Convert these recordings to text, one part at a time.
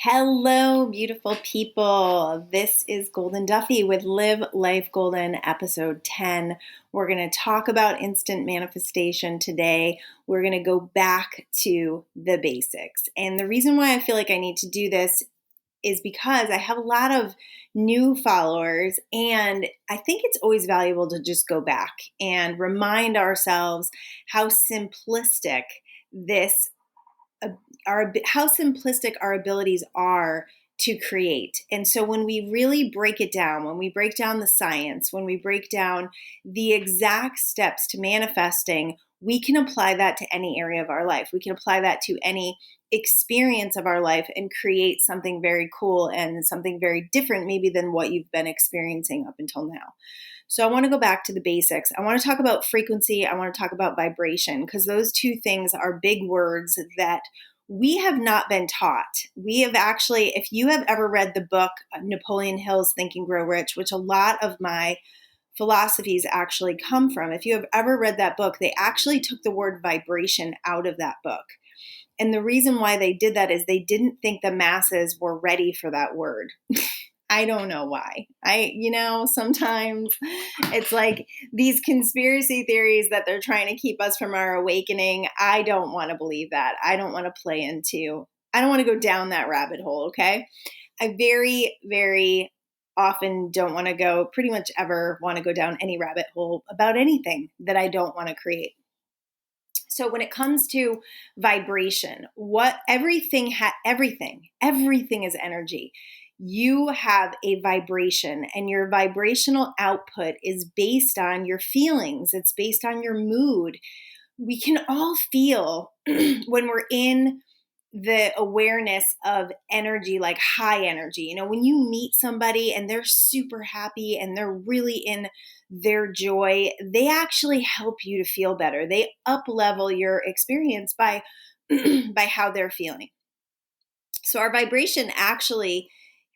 Hello, beautiful people. This is Golden Duffy with Live Life Golden, episode 10. We're going to talk about instant manifestation today. We're going to go back to the basics. And the reason why I feel like I need to do this is because I have a lot of new followers, and I think it's always valuable to just go back and remind ourselves how simplistic this how simplistic our abilities are to create. And so when we really break it down, when we break down the science, when we break down the exact steps to manifesting, we can apply that to any area of our life. We can apply that to any experience of our life and create something very cool and something very different maybe than what you've been experiencing up until now. So I want to go back to the basics. I want to talk about frequency. I want to talk about vibration, because those two things are big words that we have not been taught. We have actually, if you have ever read the book Napoleon Hill's Think and Grow Rich, which a lot of my philosophies actually come from, if you have ever read that book, they actually took the word vibration out of that book. And the reason why they did that is they didn't think the masses were ready for that word. I don't know why. Sometimes it's like these conspiracy theories that they're trying to keep us from our awakening. I don't want to believe that. I don't want to go down that rabbit hole, okay? I very, very often don't want to pretty much ever want to go down any rabbit hole about anything that I don't want to create. So when it comes to vibration, everything is energy. You have a vibration, and your vibrational output is based on your feelings. It's based on your mood. We can all feel when we're in the awareness of energy, like high energy. When you meet somebody and they're super happy and they're really in their joy, they actually help you to feel better. They up-level your experience by how they're feeling. So our vibration actually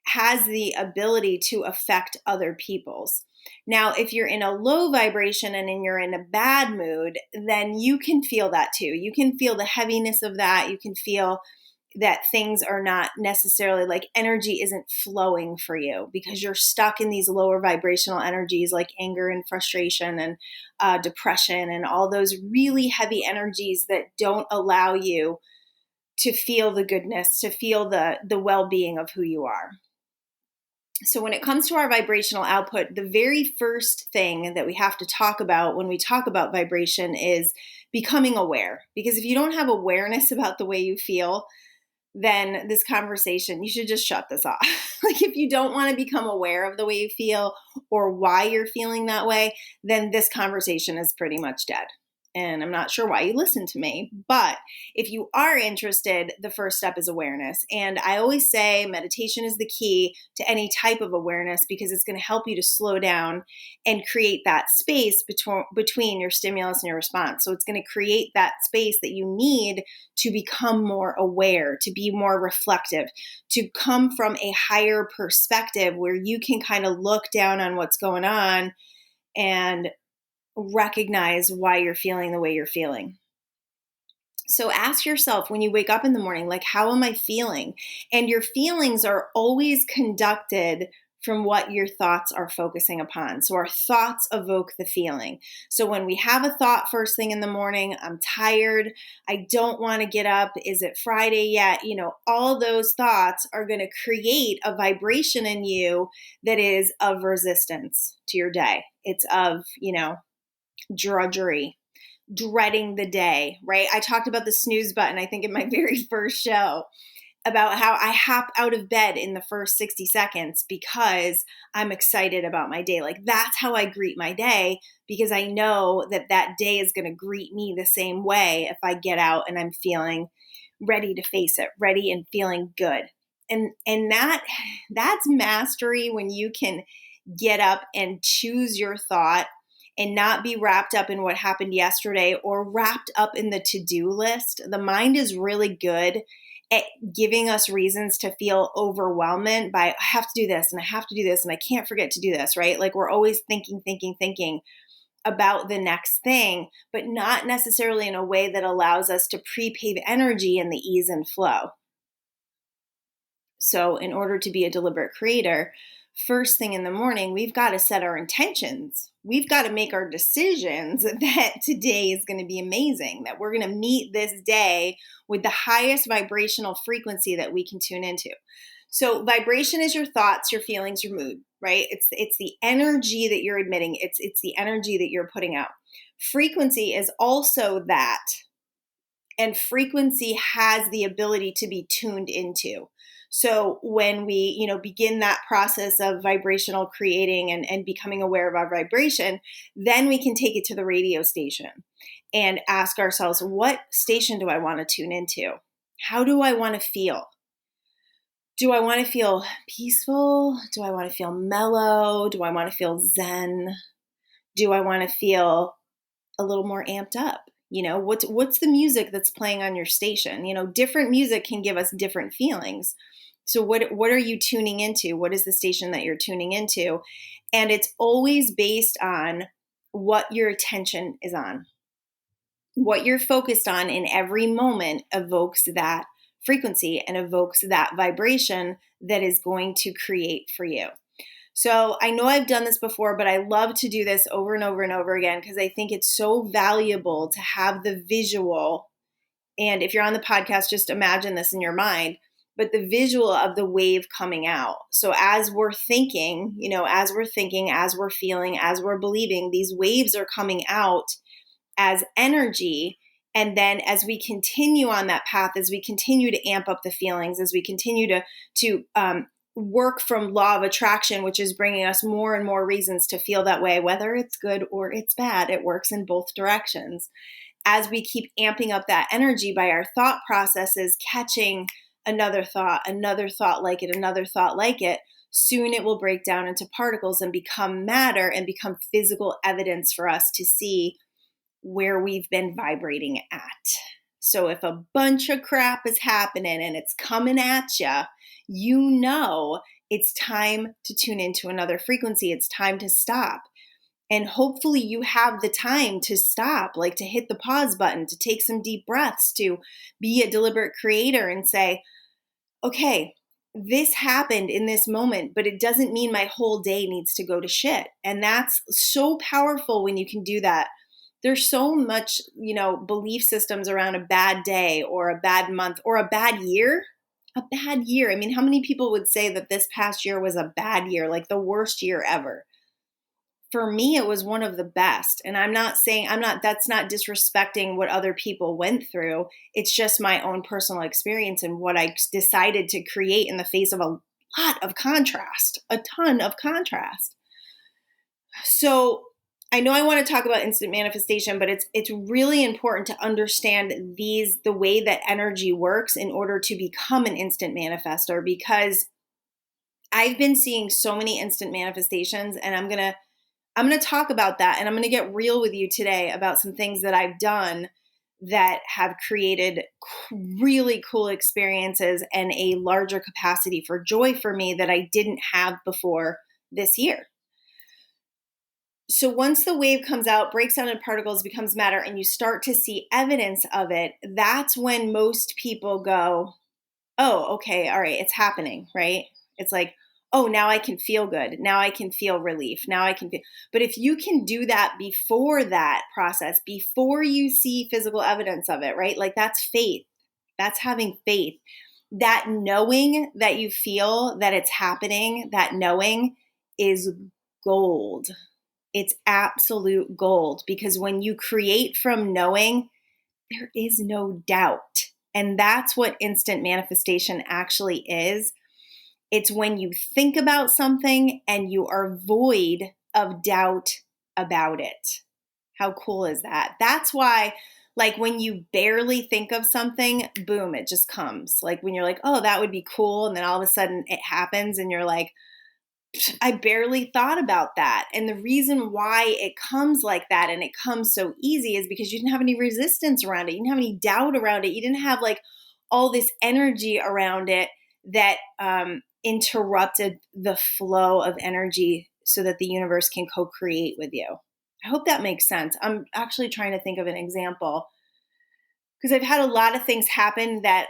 has the ability to affect other people's. Now, if you're in a low vibration and you're in a bad mood, then you can feel that too. You can feel the heaviness of that. You can feel that things are not necessarily, like, energy isn't flowing for you because you're stuck in these lower vibrational energies like anger and frustration and depression and all those really heavy energies that don't allow you to feel the goodness, to feel the well-being of who you are. So when it comes to our vibrational output, the very first thing that we have to talk about when we talk about vibration is becoming aware. Because if you don't have awareness about the way you feel, then this conversation, you should just shut this off. Like, if you don't want to become aware of the way you feel or why you're feeling that way, then this conversation is pretty much dead. And I'm not sure why you listen to me, but if you are interested, the first step is awareness. And I always say meditation is the key to any type of awareness, because it's going to help you to slow down and create that space between your stimulus and your response. So it's going to create that space that you need to become more aware, to be more reflective, to come from a higher perspective where you can kind of look down on what's going on and recognize why you're feeling the way you're feeling. So ask yourself when you wake up in the morning, like, how am I feeling? And your feelings are always conducted from what your thoughts are focusing upon. So our thoughts evoke the feeling. So when we have a thought first thing in the morning, I'm tired, I don't want to get up, is it Friday yet? All those thoughts are going to create a vibration in you that is of resistance to your day. It's of, drudgery, dreading the day, right? I talked about the snooze button, I think, in my very first show, about how I hop out of bed in the first 60 seconds because I'm excited about my day. Like, that's how I greet my day, because I know that that day is going to greet me the same way if I get out and I'm feeling ready to face it, ready and feeling good. And that's mastery, when you can get up and choose your thought and not be wrapped up in what happened yesterday or wrapped up in the to-do list. The mind is really good at giving us reasons to feel overwhelmed by, I have to do this and I have to do this and I can't forget to do this, right? Like, we're always thinking about the next thing, but not necessarily in a way that allows us to pre-pave energy in the ease and flow. So in order to be a deliberate creator, first thing in the morning, we've got to set our intentions. We've got to make our decisions that today is going to be amazing, that we're going to meet this day with the highest vibrational frequency that we can tune into. So vibration is your thoughts, your feelings, your mood, right? It's the energy that you're emitting. It's the energy that you're putting out. Frequency is also that. And frequency has the ability to be tuned into. So when we, begin that process of vibrational creating and becoming aware of our vibration, then we can take it to the radio station and ask ourselves, what station do I want to tune into? How do I want to feel? Do I want to feel peaceful? Do I want to feel mellow? Do I want to feel zen? Do I want to feel a little more amped up? What's the music that's playing on your station? Different music can give us different feelings. So what are you tuning into? What is the station that you're tuning into? And it's always based on what your attention is on. What you're focused on in every moment evokes that frequency and evokes that vibration that is going to create for you. So I know I've done this before, but I love to do this over and over and over again because I think it's so valuable to have the visual. And if you're on the podcast, just imagine this in your mind, but the visual of the wave coming out. So as we're thinking, as we're feeling, as we're believing, these waves are coming out as energy. And then as we continue on that path, as we continue to amp up the feelings, as we continue to work from law of attraction, which is bringing us more and more reasons to feel that way, whether it's good or it's bad, it works in both directions. As we keep amping up that energy by our thought processes, catching another thought like it, another thought like it, soon it will break down into particles and become matter and become physical evidence for us to see where we've been vibrating at. So if a bunch of crap is happening and it's coming at you, it's time to tune into another frequency. It's time to stop. And hopefully you have the time to stop, like to hit the pause button, to take some deep breaths, to be a deliberate creator and say, okay, this happened in this moment, but it doesn't mean my whole day needs to go to shit. And that's so powerful when you can do that. There's so much, belief systems around a bad day or a bad month or a bad year. A bad year. I mean, how many people would say that this past year was a bad year, like the worst year ever? For me, it was one of the best. And that's not disrespecting what other people went through. It's just my own personal experience and what I decided to create in the face of a lot of contrast, a ton of contrast. So I know I want to talk about instant manifestation, but it's really important to understand the way that energy works in order to become an instant manifestor, because I've been seeing so many instant manifestations, and I'm going to talk about that, and I'm going to get real with you today about some things that I've done that have created really cool experiences and a larger capacity for joy for me that I didn't have before this year. So once the wave comes out, breaks down in particles, becomes matter, and you start to see evidence of it, that's when most people go, oh, okay, all right, it's happening, right? It's like, oh, now I can feel good. Now I can feel relief. Now I can feel. But if you can do that before that process, before you see physical evidence of it, right? Like that's faith. That's having faith. That knowing that you feel that it's happening, that knowing is gold. It's absolute gold, because when you create from knowing, there is no doubt. And that's what instant manifestation actually is. It's when you think about something and you are void of doubt about it. How cool is that? That's why, like, when you barely think of something, boom, it just comes. Like when you're like, oh, that would be cool. And then all of a sudden it happens and you're like, I barely thought about that. And the reason why it comes like that and it comes so easy is because you didn't have any resistance around it. You didn't have any doubt around it. You didn't have like all this energy around it that interrupted the flow of energy so that the universe can co-create with you. I hope that makes sense. I'm actually trying to think of an example, because I've had a lot of things happen that,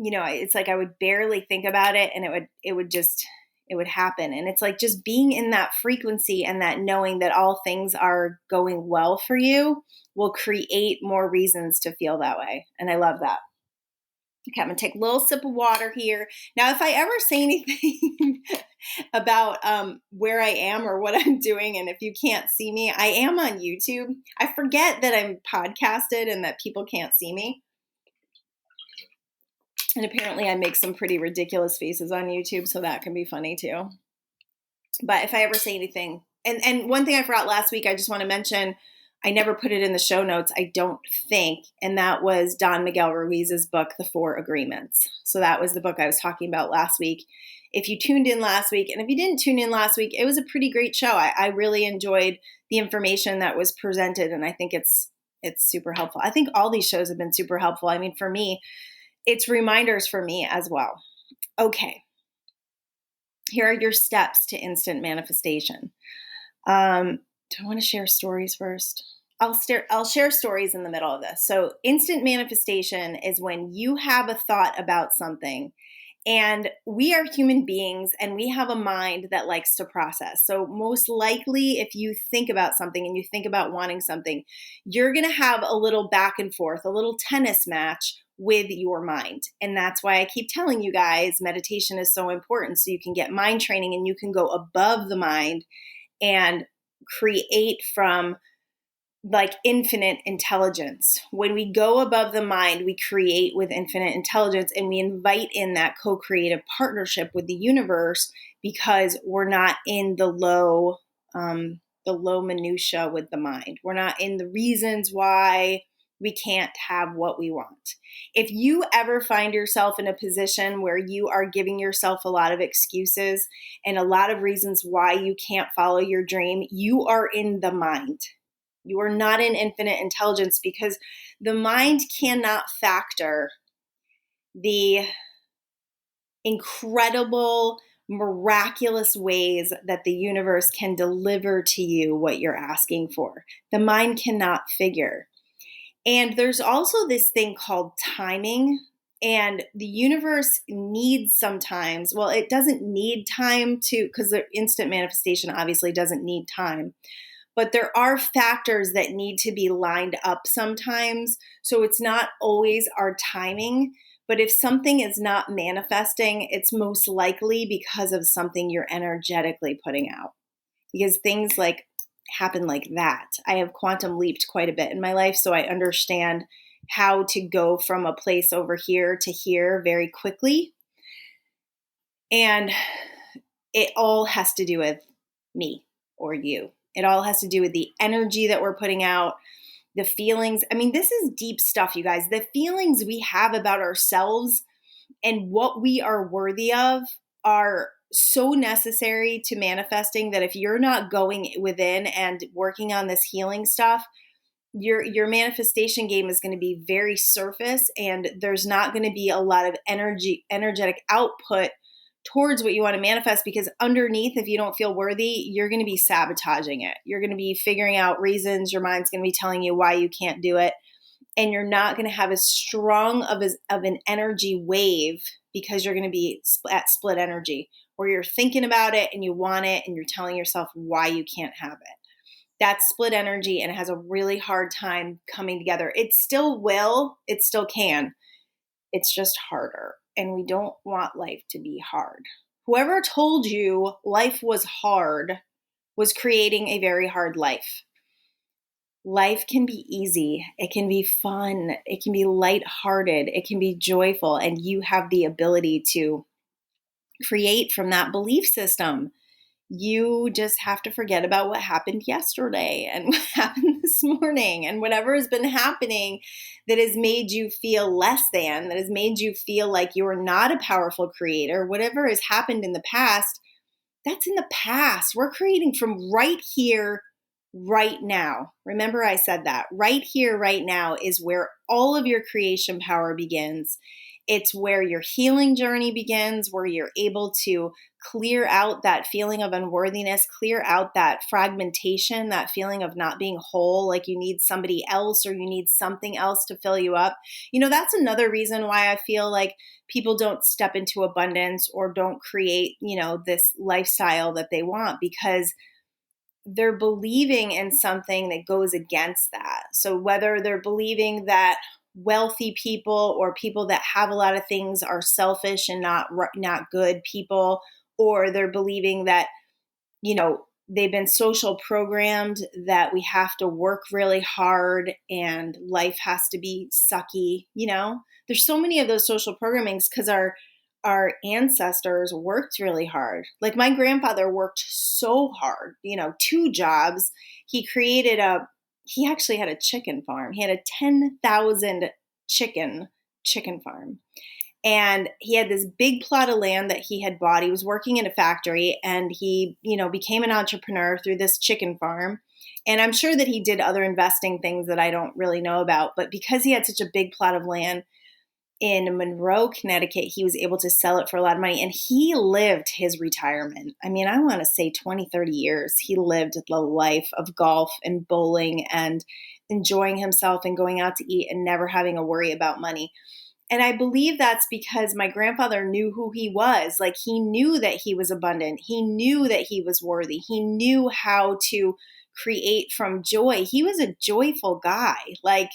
it's like I would barely think about it and it would happen. And it's like just being in that frequency and that knowing that all things are going well for you will create more reasons to feel that way. And I love that. Okay, I'm going to take a little sip of water here. Now, if I ever say anything about where I am or what I'm doing, and if you can't see me, I am on YouTube. I forget that I'm podcasted and that people can't see me. And apparently I make some pretty ridiculous faces on YouTube, so that can be funny too. But if I ever say anything, and one thing I forgot last week, I just want to mention, I never put it in the show notes, I don't think, and that was Don Miguel Ruiz's book, The Four Agreements. So that was the book I was talking about last week. If you tuned in last week, and if you didn't tune in last week, it was a pretty great show. I really enjoyed the information that was presented, and I think it's super helpful. I think all these shows have been super helpful. I mean, for me, it's reminders for me as well. Okay. Here are your steps to instant manifestation. Do I want to share stories first? I'll share stories in the middle of this. So instant manifestation is when you have a thought about something, and we are human beings and we have a mind that likes to process. So most likely if you think about something and you think about wanting something, you're going to have a little back and forth, a little tennis match with your mind. And that's why I keep telling you guys meditation is so important, so you can get mind training and you can go above the mind and create from like infinite intelligence. When we go above the mind, we create with infinite intelligence, and we invite in that co-creative partnership with the universe because we're not in the low minutia with the mind. We're not in the reasons why we can't have what we want. If you ever find yourself in a position where you are giving yourself a lot of excuses and a lot of reasons why you can't follow your dream, you are in the mind. You are not in infinite intelligence because the mind cannot factor the incredible, miraculous ways that the universe can deliver to you what you're asking for. The mind cannot figure. And there's also this thing called timing. And the universe needs sometimes, well, it doesn't need time to, because the instant manifestation obviously doesn't need time. But there are factors that need to be lined up sometimes. So it's not always our timing. But if something is not manifesting, it's most likely because of something you're energetically putting out. Because things like happen like that. I have quantum leaped quite a bit in my life, so I understand how to go from a place over here to here very quickly. And it all has to do with me or you. It all has to do with the energy that we're putting out, the feelings. I mean, this is deep stuff, you guys. The feelings we have about ourselves and what we are worthy of are so necessary to manifesting that if you're not going within and working on this healing stuff, your manifestation game is going to be very surface, and there's not going to be a lot of energetic output towards what you want to manifest, because underneath, if you don't feel worthy, you're going to be sabotaging it. You're going to be figuring out reasons. Your mind's going to be telling you why you can't do it. And you're not going to have as strong of an energy wave, because you're going to be at split energy, where you're thinking about it and you want it and you're telling yourself why you can't have it. That's split energy, and it has a really hard time coming together. It still will. It still can. It's just harder. And we don't want life to be hard. Whoever told you life was hard was creating a very hard life. Life can be easy. It can be fun. It can be lighthearted. It can be joyful. And you have the ability to create from that belief system. You just have to forget about what happened yesterday and what happened this morning and whatever has been happening that has made you feel less than, that has made you feel like you're not a powerful creator. Whatever has happened in the past, that's in the past. We're creating from right here, right now. Remember I said that. Right here, right now is where all of your creation power begins. It's where your healing journey begins, where you're able to clear out that feeling of unworthiness, clear out that fragmentation, that feeling of not being whole, like you need somebody else or you need something else to fill you up. That's another reason why I feel like people don't step into abundance or don't create, this lifestyle that they want, because they're believing in something that goes against that. So whether they're believing that wealthy people or people that have a lot of things are selfish and not good people, or they're believing that, they've been social programmed that we have to work really hard and life has to be sucky. There's so many of those social programmings because our ancestors worked really hard. Like my grandfather worked so hard, 2 jobs. He actually had a chicken farm. He had a 10,000 chicken farm. And he had this big plot of land that he had bought. He was working in a factory and he, became an entrepreneur through this chicken farm. And I'm sure that he did other investing things that I don't really know about. But because he had such a big plot of land in Monroe, Connecticut, he was able to sell it for a lot of money. And he lived his retirement. I mean, I want to say 20, 30 years. He lived the life of golf and bowling and enjoying himself and going out to eat and never having a worry about money. And I believe that's because my grandfather knew who he was. Like he knew that he was abundant. He knew that he was worthy. He knew how to create from joy. He was a joyful guy. Like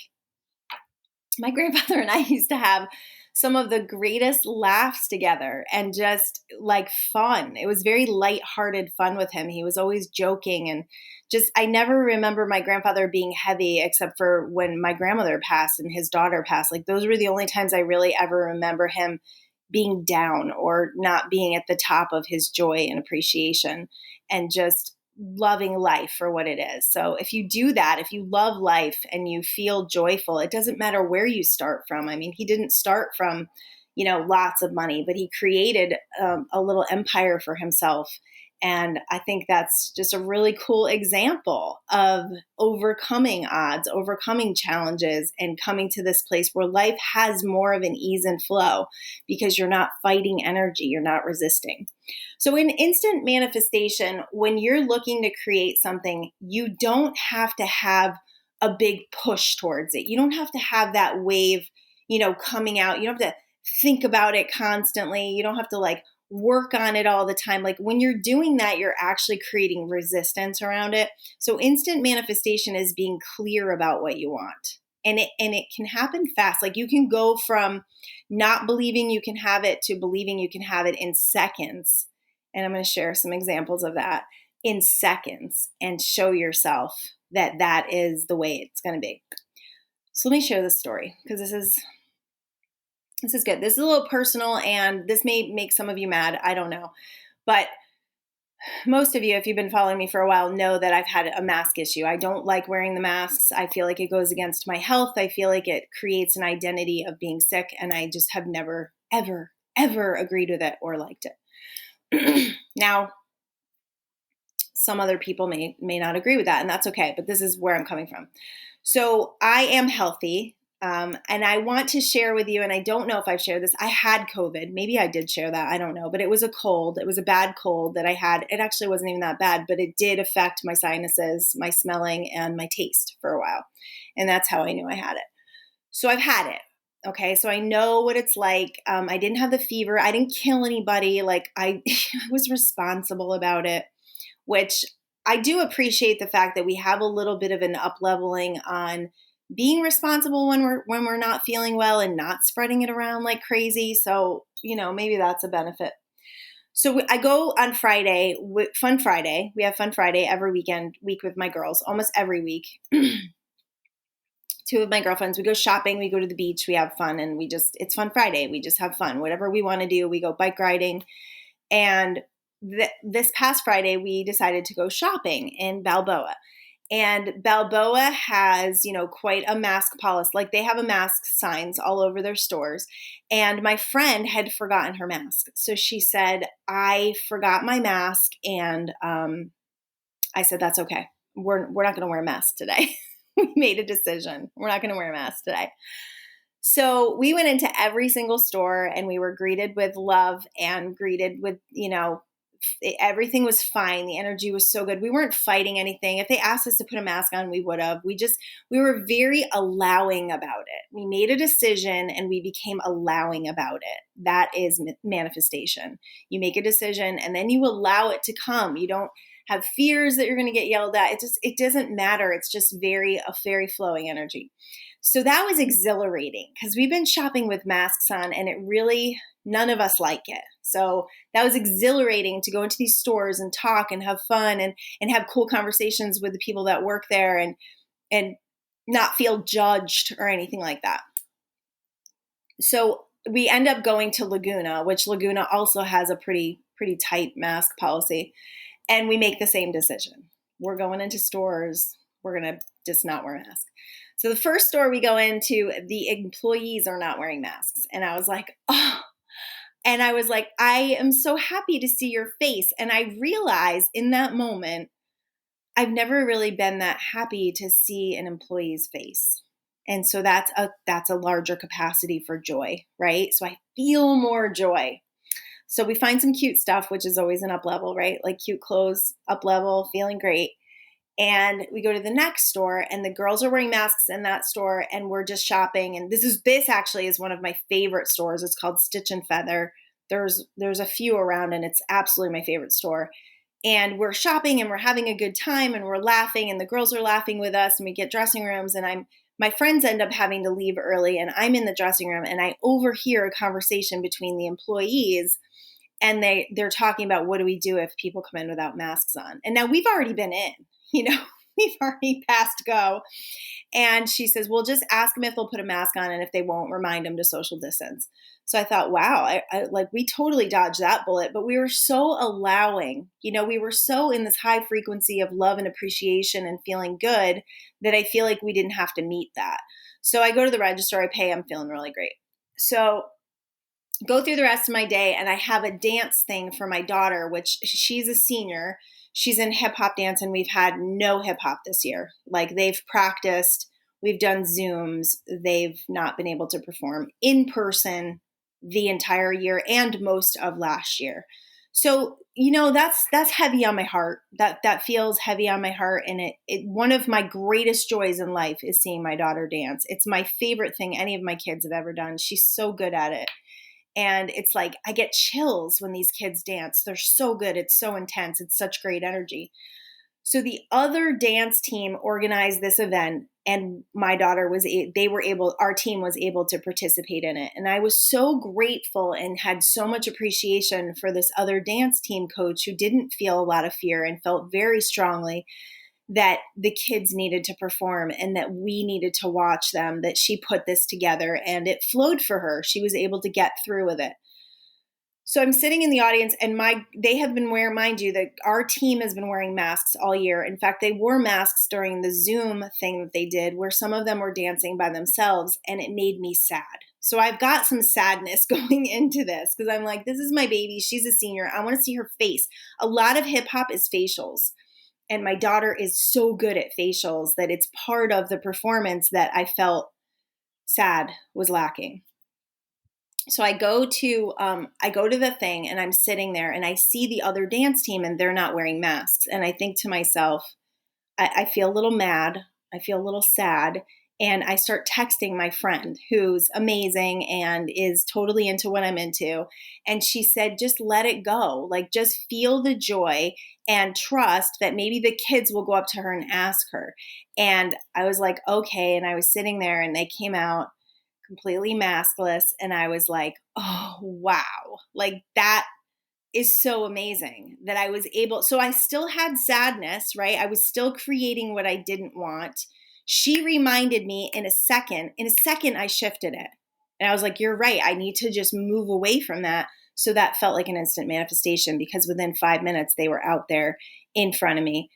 my grandfather and I used to have some of the greatest laughs together and just like fun. It was very lighthearted fun with him. He was always joking and I never remember my grandfather being heavy except for when my grandmother passed and his daughter passed. Like those were the only times I really ever remember him being down or not being at the top of his joy and appreciation and just loving life for what it is. So if you do that, if you love life and you feel joyful, it doesn't matter where you start from. I mean, he didn't start from, lots of money, but he created a little empire for himself. And I think that's just a really cool example of overcoming odds, overcoming challenges, and coming to this place where life has more of an ease and flow because you're not fighting energy, you're not resisting. So in instant manifestation, when you're looking to create something, you don't have to have a big push towards it. You don't have to have that wave, coming out. You don't have to think about it constantly. You don't have to work on it all the time. Like when you're doing that, you're actually creating resistance around it. So instant manifestation is being clear about what you want. And it can happen fast. Like you can go from not believing you can have it to believing you can have it in seconds. And I'm going to share some examples of that in seconds and show yourself that that is the way it's going to be. So let me share this story because this is good. This is a little personal and this may make some of you mad. I don't know. But most of you, if you've been following me for a while, know that I've had a mask issue. I don't like wearing the masks. I feel like it goes against my health. I feel like it creates an identity of being sick. And I just have never, ever, ever agreed with it or liked it. Now, some other people may not agree with that, and that's okay. But this is where I'm coming from. So I am healthy. And I want to share with you, and I don't know if I've shared this. I had COVID. Maybe I did share that. I don't know. But it was a cold. It was a bad cold that I had. It actually wasn't even that bad, but it did affect my sinuses, my smelling, and my taste for a while. And that's how I knew I had it. So I've had it. Okay. So I know what it's like. I didn't have the fever. I didn't kill anybody. I was responsible about it, which I do appreciate the fact that we have a little bit of an up-leveling on being responsible when we're not feeling well and not spreading it around like crazy. So, maybe that's a benefit. So I go on Friday, Fun Friday. We have Fun Friday every week with my girls, almost every week. 2 of my girlfriends, we go shopping, we go to the beach, we have fun, and it's Fun Friday. We just have fun. Whatever we want to do, we go bike riding. And this past Friday, we decided to go shopping in Balboa. And Balboa has, quite a mask policy. Like they have a mask signs all over their stores. And my friend had forgotten her mask. So she said, I forgot my mask. And I said, that's okay. We're not going to wear a mask today. We made a decision. We're not going to wear a mask today. So we went into every single store and we were greeted with love and greeted with, everything was fine. The energy was so good. We weren't fighting anything. If they asked us to put a mask on, we would have. We were very allowing about it. We made a decision and we became allowing about it. That is manifestation. You make a decision and then you allow it to come. You don't have fears that you're going to get yelled at. It doesn't matter. It's just a very flowing energy. So that was exhilarating because we've been shopping with masks on and none of us like it. So that was exhilarating to go into these stores and talk and have fun and have cool conversations with the people that work there and not feel judged or anything like that. So we end up going to Laguna, which Laguna also has a pretty tight mask policy. And we make the same decision. We're going into stores. We're going to just not wear masks. So the first store we go into, the employees are not wearing masks. And I was like, oh. And I was like, I am so happy to see your face. And I realized in that moment, I've never really been that happy to see an employee's face. And so that's a larger capacity for joy, right? So I feel more joy. So we find some cute stuff, which is always an up level, right? Like cute clothes, up level, feeling great. And we go to the next store and the girls are wearing masks in that store and we're just shopping. And this actually is one of my favorite stores. It's called Stitch and Feather. There's a few around and it's absolutely my favorite store. And we're shopping and we're having a good time and we're laughing and the girls are laughing with us and we get dressing rooms and my friends end up having to leave early and I'm in the dressing room and I overhear a conversation between the employees and they're talking about what do we do if people come in without masks on. And now we've already been in. We've already passed go. And she says, well, just ask them if they'll put a mask on and if they won't, remind them to social distance. So I thought, wow, we totally dodged that bullet, but we were so allowing, we were so in this high frequency of love and appreciation and feeling good that I feel like we didn't have to meet that. So I go to the register, I pay, I'm feeling really great. So go through the rest of my day and I have a dance thing for my daughter, which she's a senior. She's in hip hop dance and we've had no hip hop this year. Like they've practiced, we've done Zooms. They've not been able to perform in person the entire year and most of last year. So, that's heavy on my heart. That feels heavy on my heart. And one of my greatest joys in life is seeing my daughter dance. It's my favorite thing any of my kids have ever done. She's so good at it. And it's like, I get chills when these kids dance. They're so good. It's so intense. It's such great energy. So the other dance team organized this event and my daughter our team was able to participate in it. And I was so grateful and had so much appreciation for this other dance team coach who didn't feel a lot of fear and felt very strongly that the kids needed to perform and that we needed to watch them, that she put this together and it flowed for her. She was able to get through with it. So I'm sitting in the audience and they have been wearing, mind you, that our team has been wearing masks all year. In fact, they wore masks during the Zoom thing that they did where some of them were dancing by themselves and it made me sad. So I've got some sadness going into this because I'm like, this is my baby. She's a senior. I want to see her face. A lot of hip hop is facials. And my daughter is so good at facials that it's part of the performance that I felt sad was lacking. So I go to the thing and I'm sitting there and I see the other dance team and they're not wearing masks. And I think to myself, I feel a little mad. I feel a little sad. And I start texting my friend who's amazing and is totally into what I'm into. And she said, just let it go. Like, just feel the joy and trust that maybe the kids will go up to her and ask her. And I was like, okay. And I was sitting there and they came out completely maskless. And I was like, oh, wow. Like, that is so amazing that I was able. So I still had sadness, right? I was still creating what I didn't want. She reminded me in a second, I shifted it. And I was like, you're right. I need to just move away from that. So that felt like an instant manifestation because within 5 minutes, they were out there in front of me,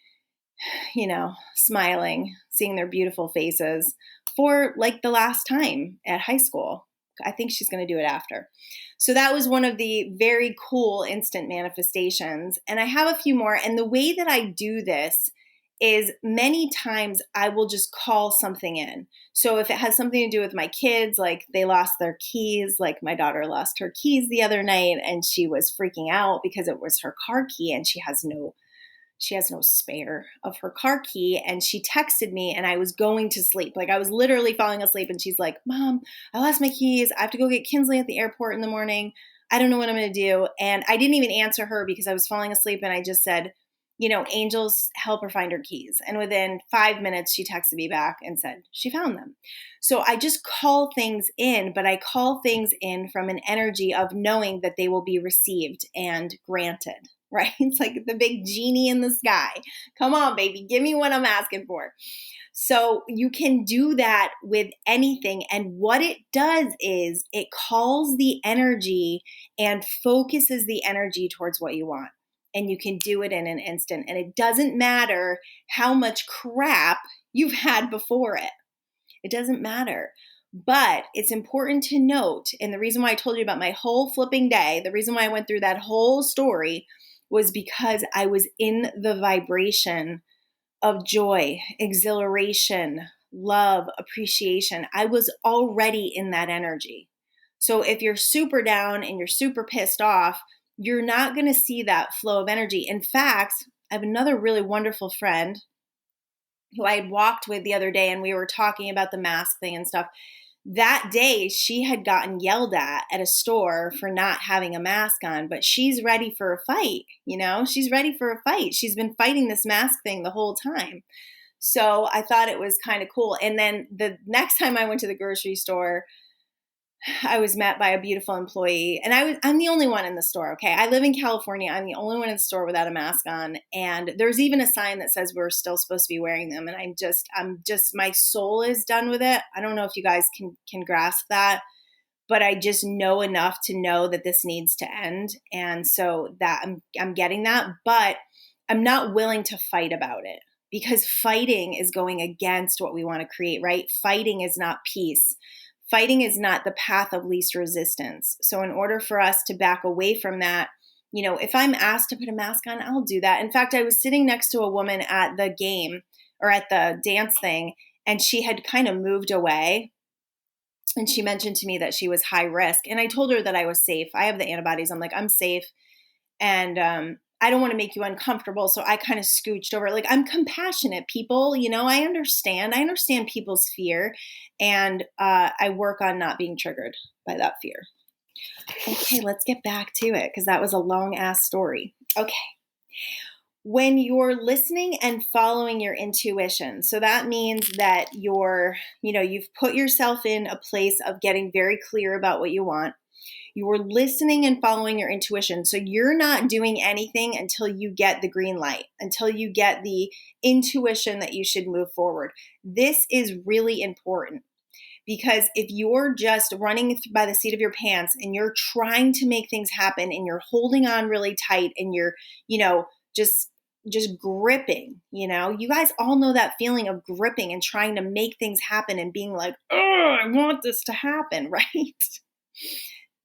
smiling, seeing their beautiful faces for like the last time at high school. I think she's going to do it after. So that was one of the very cool instant manifestations. And I have a few more. And the way that I do this is many times I will just call something in. So if it has something to do with my kids, like they lost their keys, like my daughter lost her keys the other night and she was freaking out because it was her car key and she has no spare of her car key. And she texted me and I was going to sleep. Like I was literally falling asleep and she's like, Mom, I lost my keys. I have to go get Kinsley at the airport in the morning. I don't know what I'm going to do. And I didn't even answer her because I was falling asleep. And I just said, angels help her find her keys. And within 5 minutes, she texted me back and said she found them. So I just call things in, but I call things in from an energy of knowing that they will be received and granted, right? It's like the big genie in the sky. Come on, baby, give me what I'm asking for. So you can do that with anything. And what it does is it calls the energy and focuses the energy towards what you want. And you can do it in an instant. And it doesn't matter how much crap you've had before it. It doesn't matter. But it's important to note, and the reason why I told you about my whole flipping day, the reason why I went through that whole story was because I was in the vibration of joy, exhilaration, love, appreciation. I was already in that energy. So if you're super down and you're super pissed off, you're not going to see that flow of energy. In fact, I have another really wonderful friend who I had walked with the other day and we were talking about the mask thing and stuff. That day, she had gotten yelled at a store for not having a mask on, but she's ready for a fight. She's ready for a fight. She's been fighting this mask thing the whole time. So I thought it was kind of cool. And then the next time I went to the grocery store, I was met by a beautiful employee and I'm the only one in the store. Okay. I live in California. I'm the only one in the store without a mask on. And there's even a sign that says we're still supposed to be wearing them. And I'm just, my soul is done with it. I don't know if you guys can grasp that, but I just know enough to know that this needs to end. And so that I'm getting that, but I'm not willing to fight about it because fighting is going against what we want to create, right? Fighting is not peace. Fighting is not the path of least resistance. So in order for us to back away from that, if I'm asked to put a mask on, I'll do that. In fact, I was sitting next to a woman at the game or at the dance thing, and she had kind of moved away. And she mentioned to me that she was high risk. And I told her that I was safe. I have the antibodies. I'm like, I'm safe. And I don't want to make you uncomfortable. So I kind of scooched over. Like, I'm compassionate, people. I understand. I understand people's fear. And I work on not being triggered by that fear. Okay, let's get back to it because that was a long ass story. Okay. When you're listening and following your intuition, so that means that you've put yourself in a place of getting very clear about what you want. You're listening and following your intuition. So you're not doing anything until you get the green light, until you get the intuition that you should move forward. This is really important because if you're just running by the seat of your pants and you're trying to make things happen and you're holding on really tight and you're, just gripping, you guys all know that feeling of gripping and trying to make things happen and being like, oh, I want this to happen, right?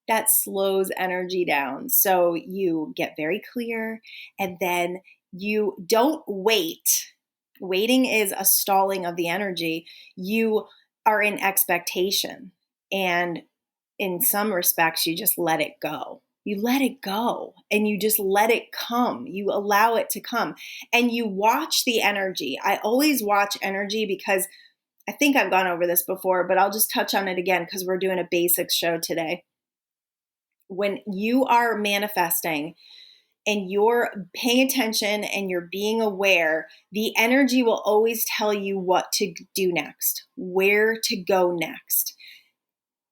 That slows energy down. So you get very clear and then you don't wait. Waiting is a stalling of the energy. You are in expectation. And in some respects, you just let it go. You let it go and you just let it come. You allow it to come and you watch the energy. I always watch energy because I think I've gone over this before, but I'll just touch on it again because we're doing a basics show today. When you are manifesting and you're paying attention and you're being aware, the energy will always tell you what to do next, where to go next.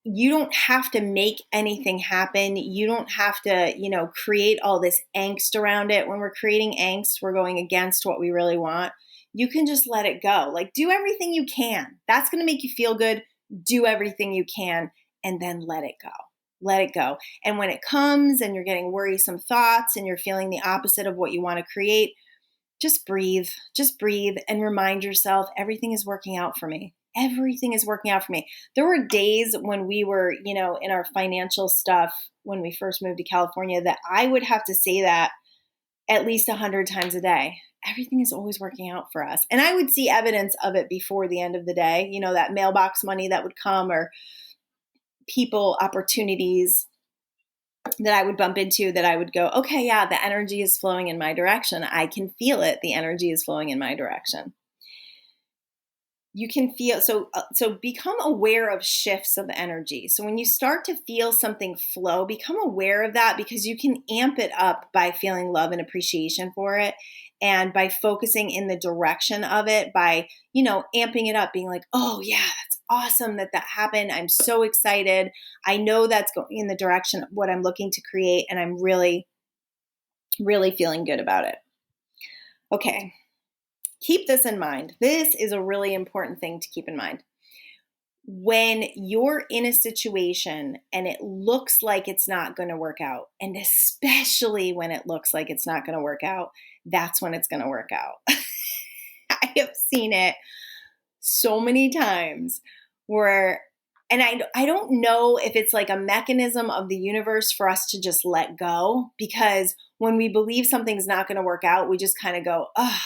You don't have to make anything happen. You don't have to, create all this angst around it. When we're creating angst, we're going against what we really want. You can just let it go. Like, do everything you can. That's going to make you feel good. Do everything you can and then let it go. Let it go. And when it comes and you're getting worrisome thoughts and you're feeling the opposite of what you want to create, just breathe and remind yourself everything is working out for me. Everything is working out for me. There were days when we were, in our financial stuff, when we first moved to California, that I would have to say that at least 100 times a day. Everything is always working out for us. And I would see evidence of it before the end of the day, that mailbox money that would come, or people, opportunities that I would bump into, that I would go, okay, yeah, the energy is flowing in my direction. I can feel it. The energy is flowing in my direction. You can feel, so become aware of shifts of energy. So when you start to feel something flow, become aware of that, because you can amp it up by feeling love and appreciation for it. And by focusing in the direction of it, by, amping it up, being like, oh yeah, that's awesome that happened. I'm so excited. I know that's going in the direction of what I'm looking to create. And I'm really, really feeling good about it. Okay. Keep this in mind. This is a really important thing to keep in mind. When you're in a situation and it looks like it's not going to work out, and especially when it looks like it's not going to work out, that's when it's going to work out. I have seen it so many times where, and I don't know if it's like a mechanism of the universe for us to just let go, because when we believe something's not going to work out, we just kind of go, oh,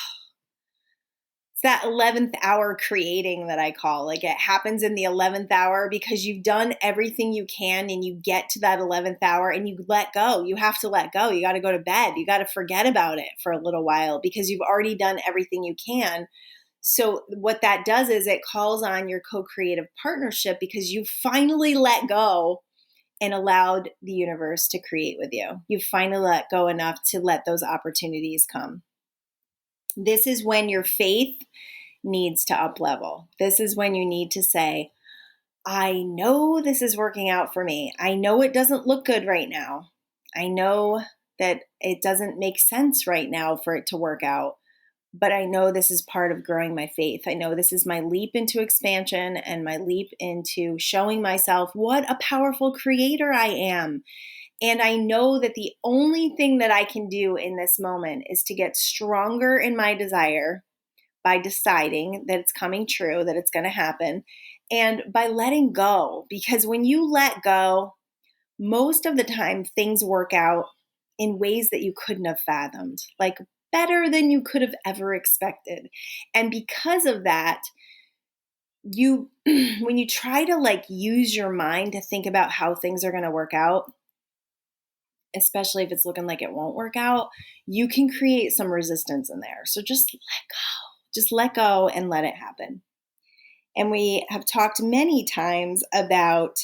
it's that 11th hour creating that I call. Like, it happens in the 11th hour because you've done everything you can, and you get to that 11th hour and you let go. You have to let go. You got to go to bed. You got to forget about it for a little while because you've already done everything you can. So what that does is it calls on your co-creative partnership, because you finally let go and allowed the universe to create with you. You finally let go enough to let those opportunities come. This is when your faith needs to up level. This is when you need to say, I know this is working out for me. I know it doesn't look good right now. I know that it doesn't make sense right now for it to work out, but I know this is part of growing my faith. I know this is my leap into expansion and my leap into showing myself what a powerful creator I am. And I know that the only thing that I can do in this moment is to get stronger in my desire by deciding that it's coming true, that it's going to happen, and by letting go. Because when you let go, most of the time things work out in ways that you couldn't have fathomed, like better than you could have ever expected. And because of that, when you try to use your mind to think about how things are going to work out, especially if it's looking like it won't work out, you can create some resistance in there. So just let go and let it happen. And we have talked many times about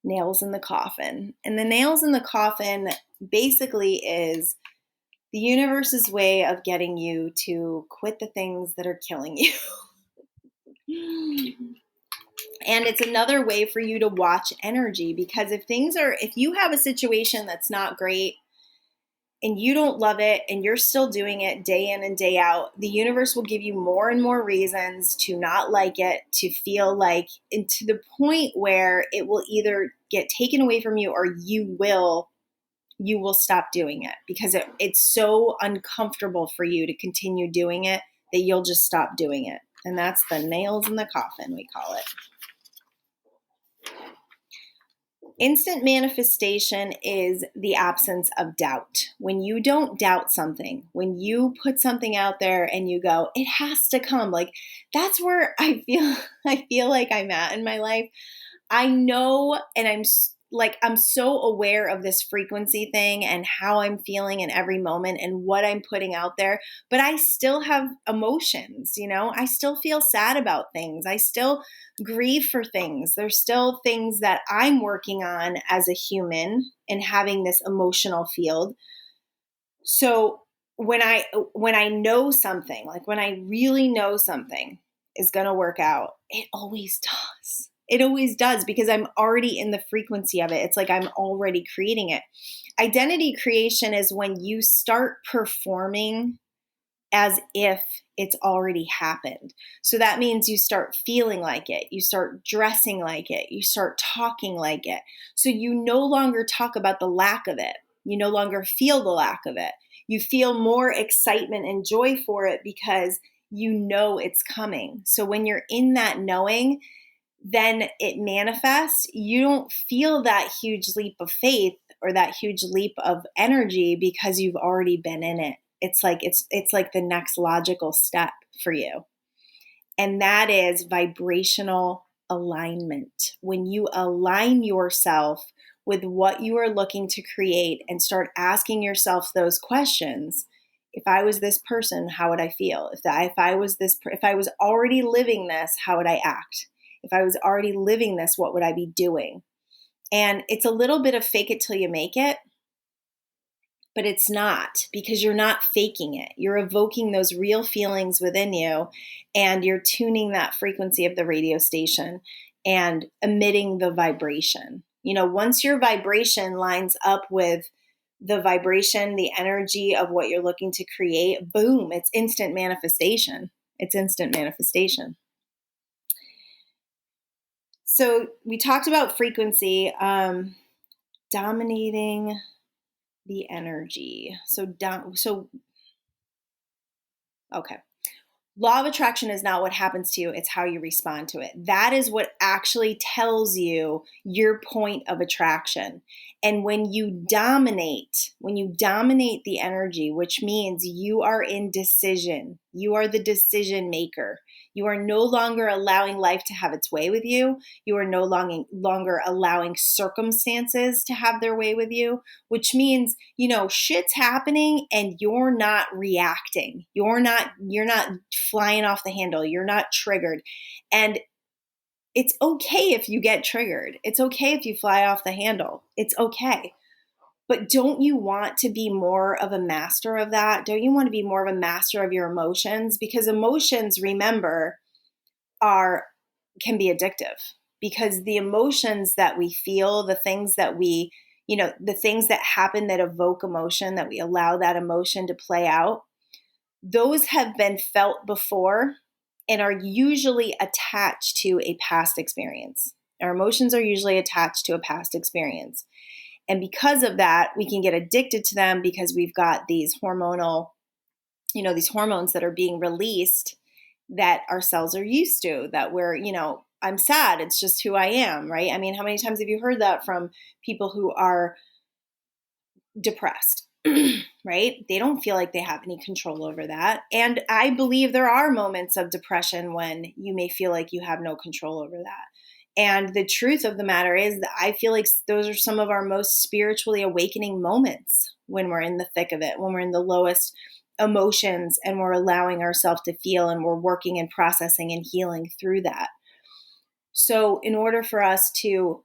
nails in the coffin. And the nails in the coffin basically is the universe's way of getting you to quit the things that are killing you. And it's another way for you to watch energy, because if you have a situation that's not great and you don't love it and you're still doing it day in and day out, the universe will give you more and more reasons to not like it, to feel like, and to the point where it will either get taken away from you, or you will stop doing it, because it's so uncomfortable for you to continue doing it that you'll just stop doing it. And that's the nails in the coffin, we call it. Instant manifestation is the absence of doubt. When you don't doubt something, when you put something out there and you go, it has to come. That's where I feel like I'm at in my life. I know, and I'm so aware of this frequency thing and how I'm feeling in every moment and what I'm putting out there, but I still have emotions, I still feel sad about things. I still grieve for things. There's still things that I'm working on as a human and having this emotional field. So when I know something, when I really know something is going to work out, it always does. It always does, because I'm already in the frequency of it. It's like I'm already creating it. Identity creation is when you start performing as if it's already happened. So that means you start feeling like it. You start dressing like it. You start talking like it. So you no longer talk about the lack of it. You no longer feel the lack of it. You feel more excitement and joy for it because you know it's coming. So when you're in that knowing, then it manifests. You don't feel that huge leap of faith or that huge leap of energy because you've already been in it. It's like the next logical step for you. And that is vibrational alignment. When you align yourself with what you are looking to create and start asking yourself those questions. If I was this person, how would I feel? If I was already living this, how would I act? If I was already living this, what would I be doing? And it's a little bit of fake it till you make it, but it's not, because you're not faking it. You're evoking those real feelings within you, and you're tuning that frequency of the radio station and emitting the vibration. Once your vibration lines up with the vibration, the energy of what you're looking to create, boom, it's instant manifestation. It's instant manifestation. So we talked about frequency, dominating the energy. Okay. Law of attraction is not what happens to you. It's how you respond to it. That is what actually tells you your point of attraction. And when you dominate the energy, which means you are in decision, you are the decision maker. You are no longer allowing life to have its way with you. You are no longer allowing circumstances to have their way with you, which means, shit's happening and you're not reacting. You're not flying off the handle. You're not triggered. And it's okay if you get triggered. It's okay if you fly off the handle. It's okay. But don't you want to be more of a master of that? Don't you want to be more of a master of your emotions? Because emotions, remember, can be addictive. Because the emotions that we feel, the things that the things that happen that evoke emotion, that we allow that emotion to play out, those have been felt before and are usually attached to a past experience. Our emotions are usually attached to a past experience. And because of that, we can get addicted to them because we've got these hormonal, these hormones that are being released that our cells are used to, that we're, I'm sad, it's just who I am, right? I mean, how many times have you heard that from people who are depressed? Right? They don't feel like they have any control over that. And I believe there are moments of depression when you may feel like you have no control over that. And the truth of the matter is that I feel like those are some of our most spiritually awakening moments, when we're in the thick of it, when we're in the lowest emotions and we're allowing ourselves to feel, and we're working and processing and healing through that. So in order for us to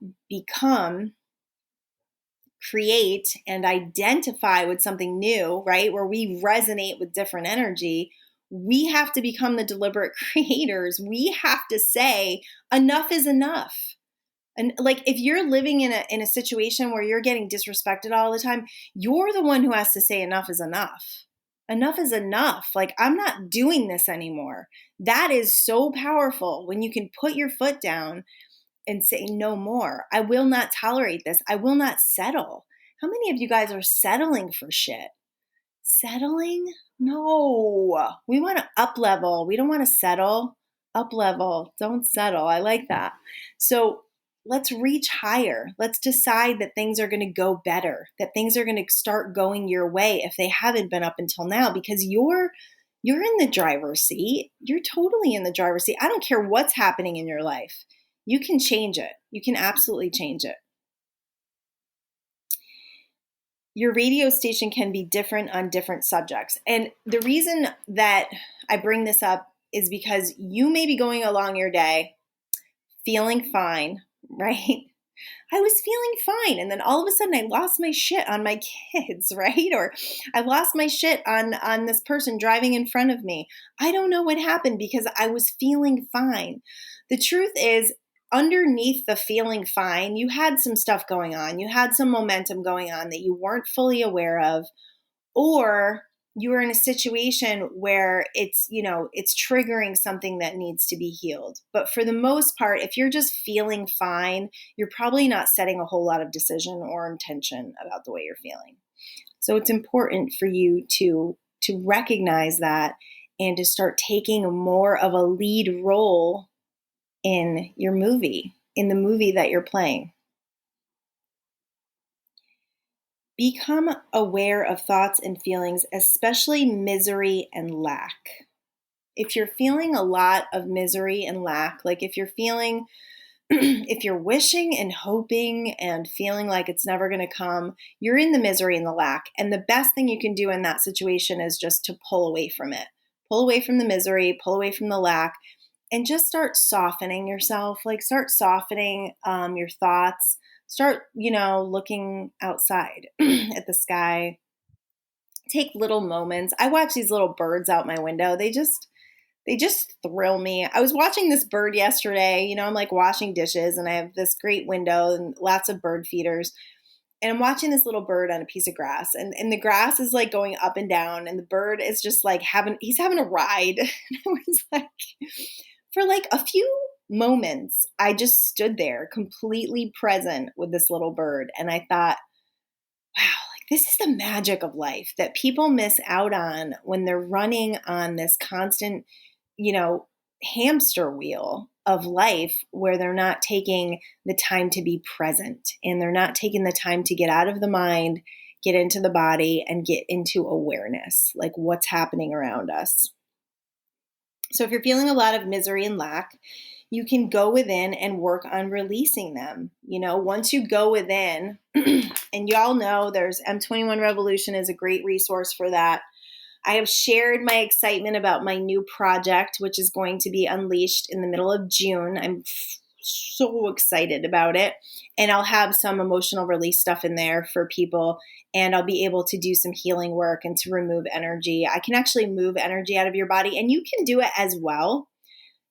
create and identify with something new, right, where we resonate with different energy, we have to become the deliberate creators. We have to say, enough is enough. And like, if you're living in a situation where you're getting disrespected all the time, you're the one who has to say enough is enough. Enough is enough. Like, I'm not doing this anymore. That is so powerful when you can put your foot down and say no more. I will not tolerate this. I will not settle. How many of you guys are settling for shit? Settling? No. We want to up level. We don't want to settle. Up level. Don't settle. I like that. So let's reach higher. Let's decide that things are going to go better, that things are going to start going your way if they haven't been up until now, because you're in the driver's seat. You're totally in the driver's seat. I don't care what's happening in your life. You can change it. You can absolutely change it. Your radio station can be different on different subjects. And the reason that I bring this up is because you may be going along your day feeling fine, right? I was feeling fine. And then all of a sudden I lost my shit on my kids, right? Or I lost my shit on this person driving in front of me. I don't know what happened because I was feeling fine. The truth is, underneath the feeling fine, you had some stuff going on. You had some momentum going on that you weren't fully aware of, or you were in a situation where it's triggering something that needs to be healed. But for the most part, if you're just feeling fine, you're probably not setting a whole lot of decision or intention about the way you're feeling. So it's important for you to recognize that and to start taking more of a lead role in your movie, in the movie that you're playing. become aware of thoughts and feelings, especially misery and lack. If you're feeling a lot of misery and lack, like if you're feeling, if you're wishing and hoping and feeling like it's never going to come, you're in the misery and the lack. And the best thing you can do in that situation is just to pull away from it. Pull away from the misery, pull away from the lack, and just start softening yourself. Like start softening your thoughts. Start, looking outside at the sky. Take little moments. I watch these little birds out my window. They just thrill me. I was watching this bird yesterday. I'm like washing dishes and I have this great window and lots of bird feeders. And I'm watching this little bird on a piece of grass and the grass is like going up and down and the bird is just like he's having a ride. And I was like, for like a few moments, I just stood there completely present with this little bird. And I thought, wow, like this is the magic of life that people miss out on when they're running on this constant, hamster wheel of life where they're not taking the time to be present and they're not taking the time to get out of the mind, get into the body and get into awareness, like what's happening around us. So if you're feeling a lot of misery and lack, you can go within and work on releasing them. Once you go within, and y'all know there's M21 Revolution is a great resource for that. I have shared my excitement about my new project, which is going to be unleashed in the middle of June. I'm so excited about it. And I'll have some emotional release stuff in there for people. And I'll be able to do some healing work and to remove energy. I can actually move energy out of your body, and you can do it as well.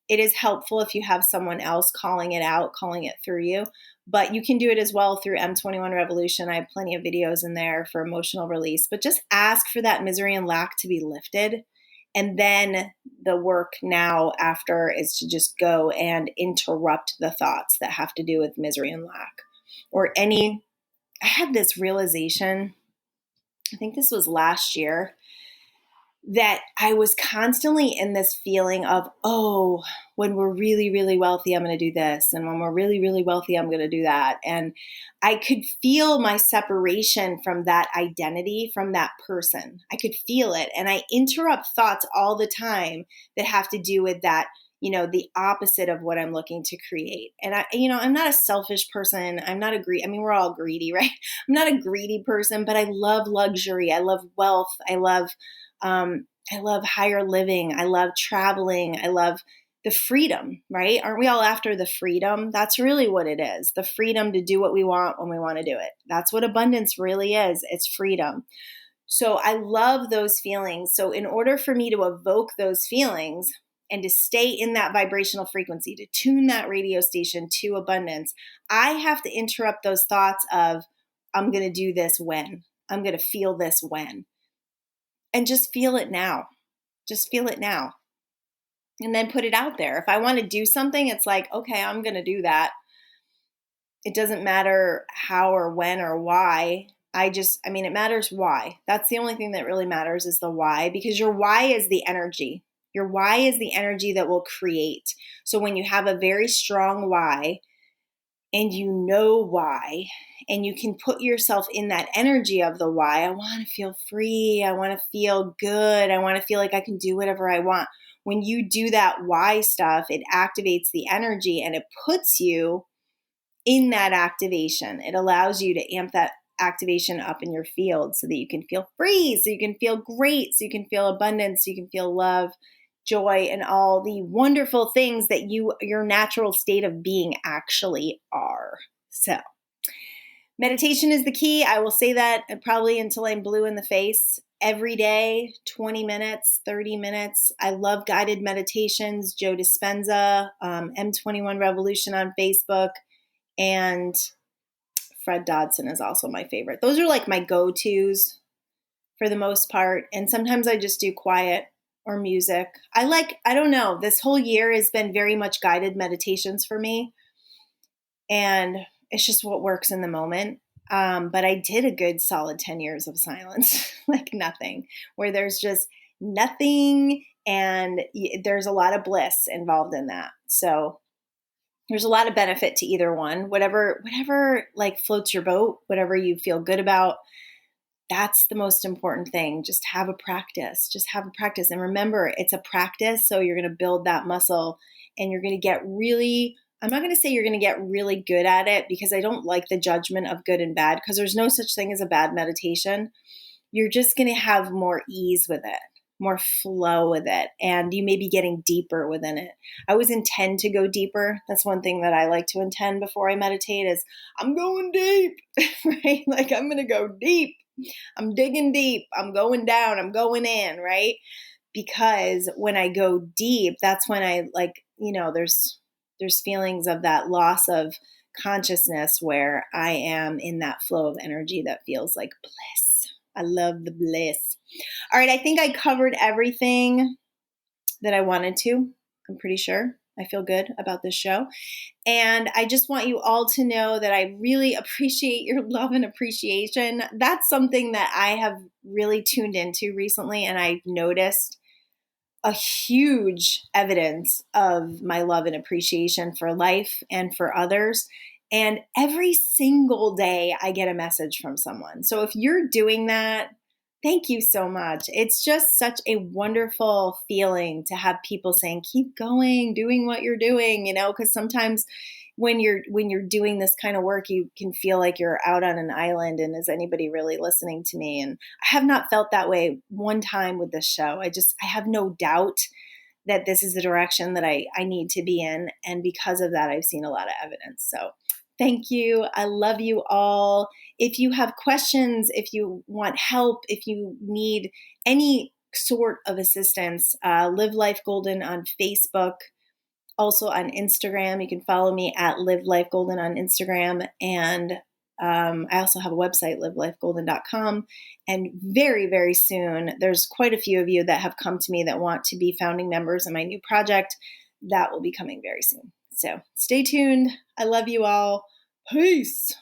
It is helpful if you have someone else calling it out, calling it through you. But you can do it as well through M21 Revolution. I have plenty of videos in there for emotional release. But just ask for that misery and lack to be lifted. And then the work now after is to just go and interrupt the thoughts that have to do with misery and lack. I had this realization, I think this was last year, that I was constantly in this feeling of, oh, when we're really, really wealthy, I'm going to do this. And when we're really, really wealthy, I'm going to do that. And I could feel my separation from that identity, from that person. I could feel it. And I interrupt thoughts all the time that have to do with that, the opposite of what I'm looking to create. And I'm not a selfish person. I'm not we're all greedy, right? I'm not a greedy person, but I love luxury. I love wealth. I love higher living. I love traveling. I love the freedom, right? Aren't we all after the freedom? That's really what it is. The freedom to do what we want when we want to do it. That's what abundance really is. It's freedom. So I love those feelings. So in order for me to evoke those feelings and to stay in that vibrational frequency, to tune that radio station to abundance, I have to interrupt those thoughts of, I'm going to do this when, I'm going to feel this when. And just feel it now. Just feel it now. And then put it out there. If I want to do something, it's like, okay, I'm going to do that. It doesn't matter how or when or why. It matters why. That's the only thing that really matters is the why, because your why is the energy. Your why is the energy that will create. So when you have a very strong why, and you know why, and you can put yourself in that energy of the why. I want to feel free. I want to feel good. I want to feel like I can do whatever I want. When you do that why stuff, it activates the energy and it puts you in that activation. It allows you to amp that activation up in your field so that you can feel free, so you can feel great, so you can feel abundance, so you can feel love, joy, and all the wonderful things that your natural state of being actually are. So meditation is the key. I will say that probably until I'm blue in the face. Every day, 20 minutes, 30 minutes. I love guided meditations. Joe Dispenza, M21 Revolution on Facebook, and Fred Dodson is also my favorite. Those are like my go-tos for the most part. And sometimes I just do quiet or music. I don't know, this whole year has been very much guided meditations for me. And it's just what works in the moment. But I did a good solid 10 years of silence, like nothing, where there's just nothing and there's a lot of bliss involved in that. So there's a lot of benefit to either one, whatever like floats your boat, whatever you feel good about. that's the most important thing. Just have a practice. Just have a practice. And remember, it's a practice. So you're going to build that muscle and you're going to get really, I'm not going to say you're going to get really good at it because I don't like the judgment of good and bad because there's no such thing as a bad meditation. You're just going to have more ease with it, more flow with it, and you may be getting deeper within it. I always intend to go deeper. That's one thing that I like to intend before I meditate is I'm going deep, right? Like I'm going to go deep. I'm digging deep. I'm going down. I'm going in, right? Because when I go deep, that's when I there's feelings of that loss of consciousness where I am in that flow of energy that feels like bliss. I love the bliss. All right, I think I covered everything that I wanted to. I'm pretty sure. I feel good about this show. And I just want you all to know that I really appreciate your love and appreciation. That's something that I have really tuned into recently, and I've noticed a huge evidence of my love and appreciation for life and for others. And every single day I get a message from someone. So if you're doing that, thank you so much. It's just such a wonderful feeling to have people saying, keep going, doing what you're doing, because sometimes when you're doing this kind of work, you can feel like you're out on an island and is anybody really listening to me? And I have not felt that way one time with this show. I have no doubt that this is the direction that I need to be in. And because of that, I've seen a lot of evidence. So thank you. I love you all. If you have questions, if you want help, if you need any sort of assistance, Live Life Golden on Facebook. Also on Instagram, you can follow me at Live Life Golden on Instagram. And I also have a website, livelifegolden.com. And very, very soon, there's quite a few of you that have come to me that want to be founding members in my new project. That will be coming very soon. So stay tuned. I love you all. Peace.